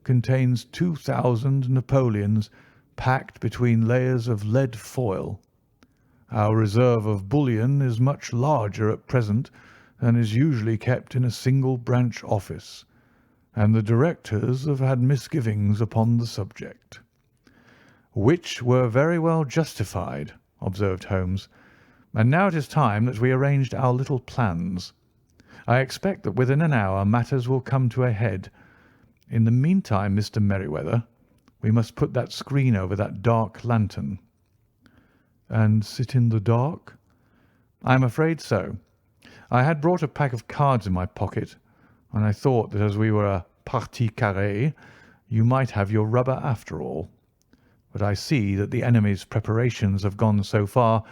contains 2,000 napoleons packed between layers of lead foil. Our reserve of bullion is much larger at present than is usually kept in a single branch office, and the directors have had misgivings upon the subject." "Which were very well justified," observed Holmes. "And now it is time that we arranged our little plans. I expect that within an hour matters will come to a head. In the meantime, Mr. Merryweather, we must put that screen over that dark lantern." "And sit in the dark?" "I am afraid so. I had brought a pack of cards in my pocket, and I thought that as we were a partie carrée, you might have your rubber after all. But I see that the enemy's preparations have gone so far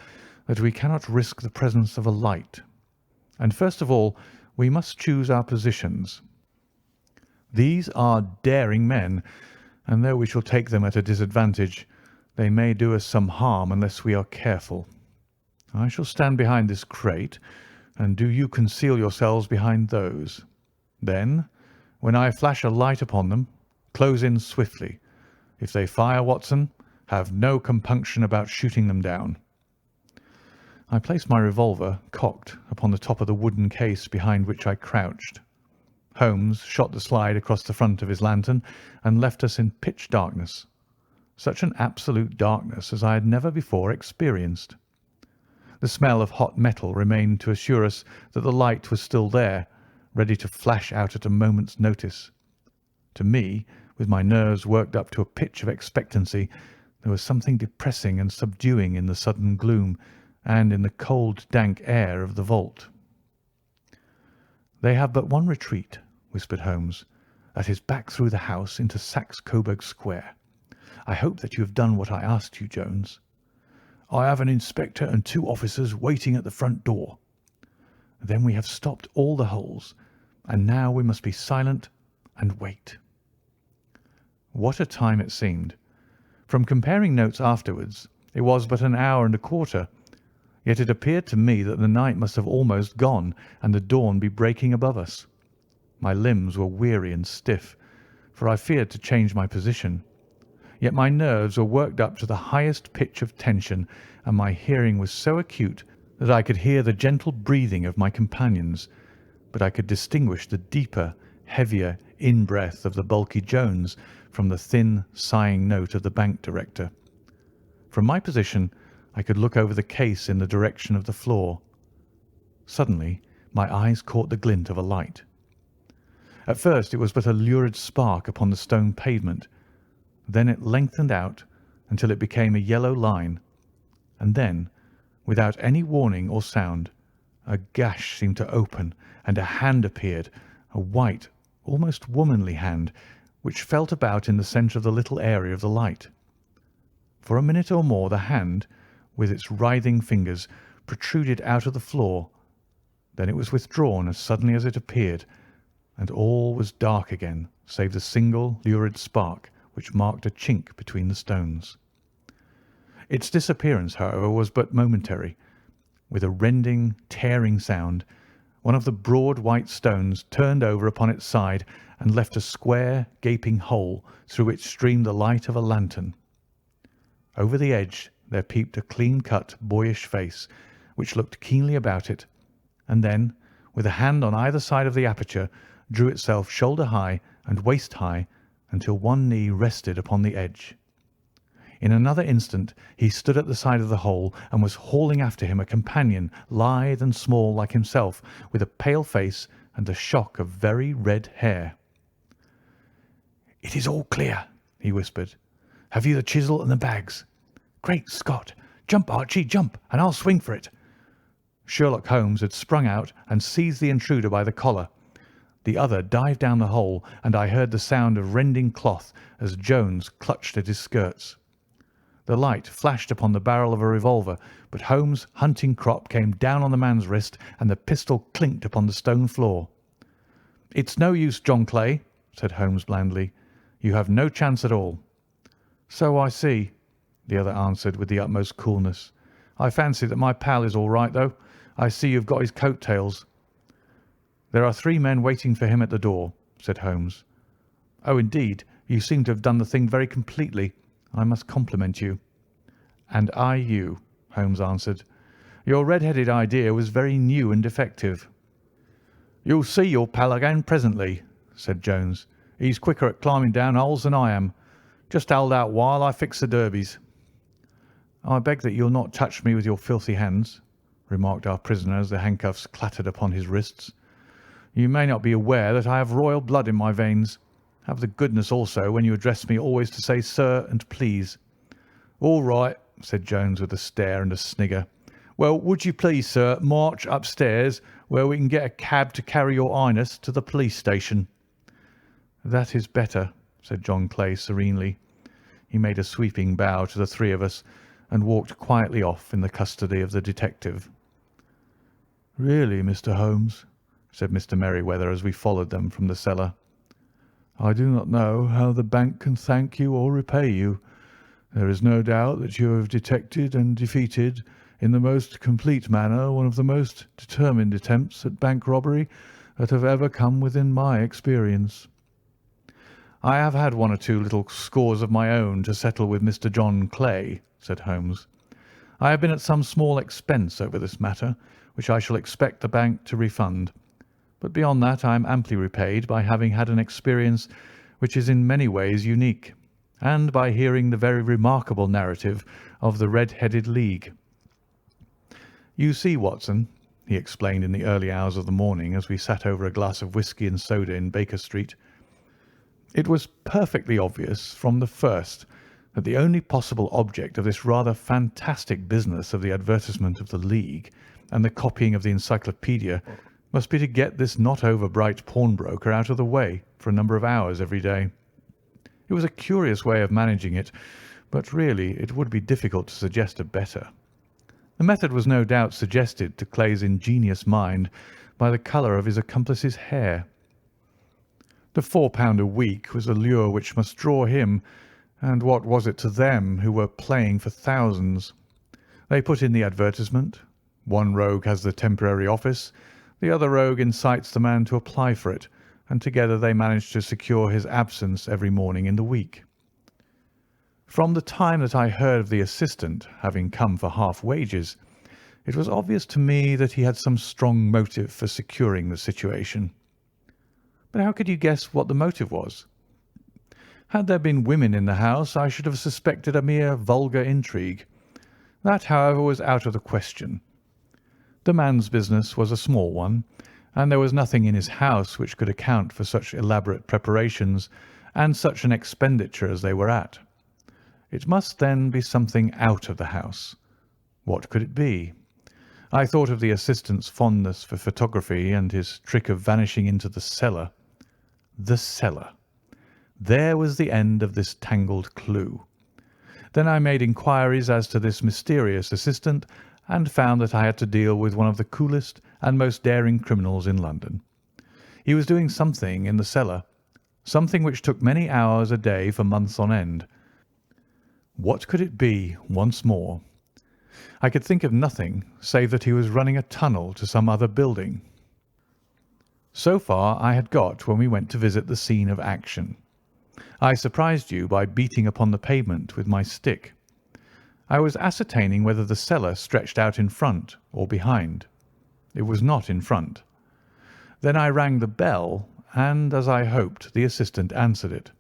that we cannot risk the presence of a light. And first of all, we must choose our positions. These are daring men, and though we shall take them at a disadvantage, they may do us some harm unless we are careful. I shall stand behind this crate, and do you conceal yourselves behind those. Then, when I flash a light upon them, close in swiftly. If they fire, Watson, have no compunction about shooting them down." I placed my revolver, cocked, upon the top of the wooden case behind which I crouched. Holmes shot the slide across the front of his lantern and left us in pitch darkness. Such an absolute darkness as I had never before experienced. The smell of hot metal remained to assure us that the light was still there, ready to flash out at a moment's notice. To me, with my nerves worked up to a pitch of expectancy, there was something depressing and subduing in the sudden gloom and in the cold, dank air of the vault. "They have but one retreat," whispered Holmes. "That is back through the house into Saxe-Coburg Square. I hope that you have done what I asked you, Jones." "I have an inspector and 2 officers waiting at the front door." "Then we have stopped all the holes, and now we must be silent and wait." What a time it seemed! From comparing notes afterwards, it was but an hour and a quarter. Yet it appeared to me that the night must have almost gone and the dawn be breaking above us. My limbs were weary and stiff, for I feared to change my position. Yet my nerves were worked up to the highest pitch of tension, and my hearing was so acute that I could hear the gentle breathing of my companions, but I could distinguish the deeper, heavier in-breath of the bulky Jones from the thin, sighing note of the bank director. From my position I could look over the case in the direction of the floor. Suddenly my eyes caught the glint of a light. At first it was but a lurid spark upon the stone pavement. Then it lengthened out until it became a yellow line, and then, without any warning or sound, a gash seemed to open and a hand appeared, a white, almost womanly hand, which felt about in the centre of the little area of the light. For a minute or more the hand, with its writhing fingers, protruded out of the floor. Then it was withdrawn as suddenly as it appeared, and all was dark again save the single lurid spark which marked a chink between the stones. Its disappearance, however, was but momentary. With a rending, tearing sound, one of the broad white stones turned over upon its side and left a square, gaping hole through which streamed the light of a lantern. Over the edge there peeped a clean-cut, boyish face, which looked keenly about it, and then, with a hand on either side of the aperture, drew itself shoulder-high and waist-high until one knee rested upon the edge. In another instant he stood at the side of the hole and was hauling after him a companion, lithe and small like himself, with a pale face and a shock of very red hair. "It is all clear," he whispered. "Have you the chisel and the bags? Great Scott! Jump, Archie, jump, and I'll swing for it." Sherlock Holmes had sprung out and seized the intruder by the collar. The other dived down the hole, and I heard the sound of rending cloth as Jones clutched at his skirts. The light flashed upon the barrel of a revolver, but Holmes' hunting crop came down on the man's wrist, and the pistol clinked upon the stone floor. "It's no use, John Clay," said Holmes blandly. "You have no chance at all." "So I see," the other answered with the utmost coolness. "I fancy that my pal is all right, though. I see you've got his coat-tails." "There are 3 men waiting for him at the door," said Holmes. "Oh, indeed, you seem to have done the thing very completely. I must compliment you." "And I you," Holmes answered. "Your red-headed idea was very new and effective." "You'll see your pal again presently," said Jones. "He's quicker at climbing down holes than I am. Just hold out while I fix the derbies." "I beg that you'll not touch me with your filthy hands," remarked our prisoner as the handcuffs clattered upon his wrists. "You may not be aware that I have royal blood in my veins. Have the goodness also, when you address me, always to say sir and please." "All right," said Jones with a stare and a snigger. "Well, would you please, sir, march upstairs where we can get a cab to carry your highness to the police station?" "That is better," said John Clay serenely. He made a sweeping bow to the 3 of us and walked quietly off in the custody of the detective. "Really, Mr. Holmes," said Mr. Merryweather as we followed them from the cellar, "I do not know how the bank can thank you or repay you. There is no doubt that you have detected and defeated in the most complete manner one of the most determined attempts at bank robbery that have ever come within my experience." "I have had 1 or 2 little scores of my own to settle with Mr. John Clay," said Holmes. "I have been at some small expense over this matter, which I shall expect the bank to refund. But beyond that I am amply repaid by having had an experience which is in many ways unique, and by hearing the very remarkable narrative of the Red-Headed League. You see, Watson," he explained in the early hours of the morning as we sat over a glass of whisky and soda in Baker Street, "it was perfectly obvious from the first that the only possible object of this rather fantastic business of the advertisement of the League and the copying of the encyclopaedia must be to get this not over-bright pawnbroker out of the way for a number of hours every day. It was a curious way of managing it, but really it would be difficult to suggest a better. The method was no doubt suggested to Clay's ingenious mind by the colour of his accomplice's hair. The £4 a week was a lure which must draw him, and what was it to them who were playing for thousands? They put in the advertisement, One rogue has the temporary office, the other rogue incites the man to apply for it, and together they manage to secure his absence every morning in the week. From the time that I heard of the assistant having come for half wages, it was obvious to me that he had some strong motive for securing the situation. But how could you guess what the motive was? Had there been women in the house, I should have suspected a mere vulgar intrigue. That, however, was out of the question. The man's business was a small one, and there was nothing in his house which could account for such elaborate preparations and such an expenditure as they were at. It must then be something out of the house. What could it be? I thought of the assistant's fondness for photography and his trick of vanishing into the cellar. The cellar. There was the end of this tangled clue. Then I made inquiries as to this mysterious assistant and found that I had to deal with one of the coolest and most daring criminals in London. He was doing something in the cellar, something which took many hours a day for months on end. What could it be once more? I could think of nothing save that he was running a tunnel to some other building. So far I had got when we went to visit the scene of action. I surprised you by beating upon the pavement with my stick. I was ascertaining whether the cellar stretched out in front or behind. It was not in front. Then I rang the bell, and, as I hoped, the assistant answered it.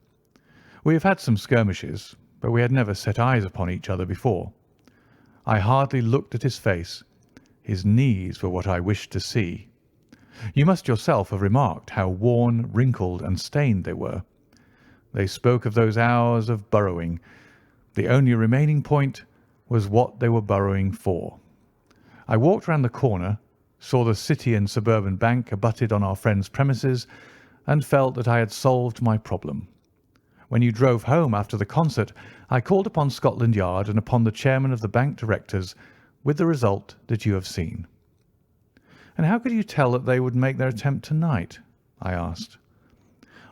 We have had some skirmishes, but we had never set eyes upon each other before. I hardly looked at his face. His knees were what I wished to see. You must yourself have remarked how worn, wrinkled, and stained they were. They spoke of those hours of burrowing. The only remaining point was what they were burrowing for. I walked round the corner, saw the City and Suburban Bank abutted on our friend's premises, and felt that I had solved my problem. When you drove home after the concert, I called upon Scotland Yard and upon the chairman of the bank directors, with the result that you have seen. And how could you tell that they would make their attempt tonight? I asked.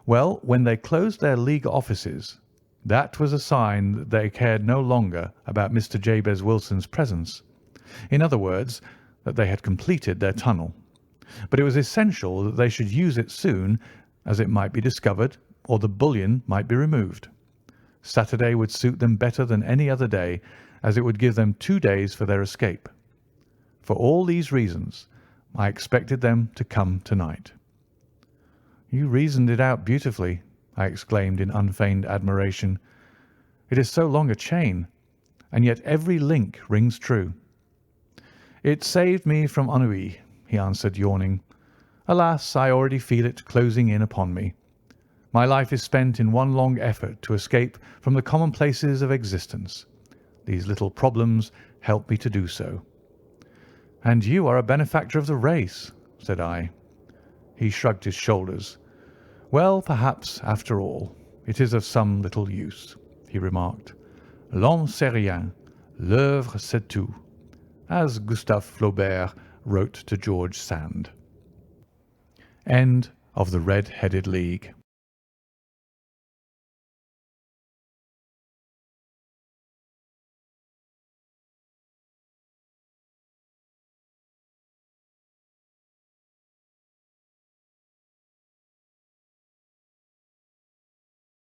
Well, when they closed their League offices, that was a sign that they cared no longer about Mr. Jabez Wilson's presence. In other words, that they had completed their tunnel. But it was essential that they should use it soon, as it might be discovered or the bullion might be removed. Saturday would suit them better than any other day, as it would give them 2 days for their escape. For all these reasons, I expected them to come tonight. You reasoned it out beautifully, I exclaimed in unfeigned admiration. It is so long a chain, and yet every link rings true. It saved me from ennui, he answered, yawning. Alas, I already feel it closing in upon me. My life is spent in one long effort to escape from the commonplaces of existence. These little problems help me to do so. And you are a benefactor of the race, said I. He shrugged his shoulders. Well, perhaps, after all, it is of some little use, he remarked. L'homme c'est rien, l'œuvre c'est tout, as Gustave Flaubert wrote to George Sand. End of The Red-Headed League.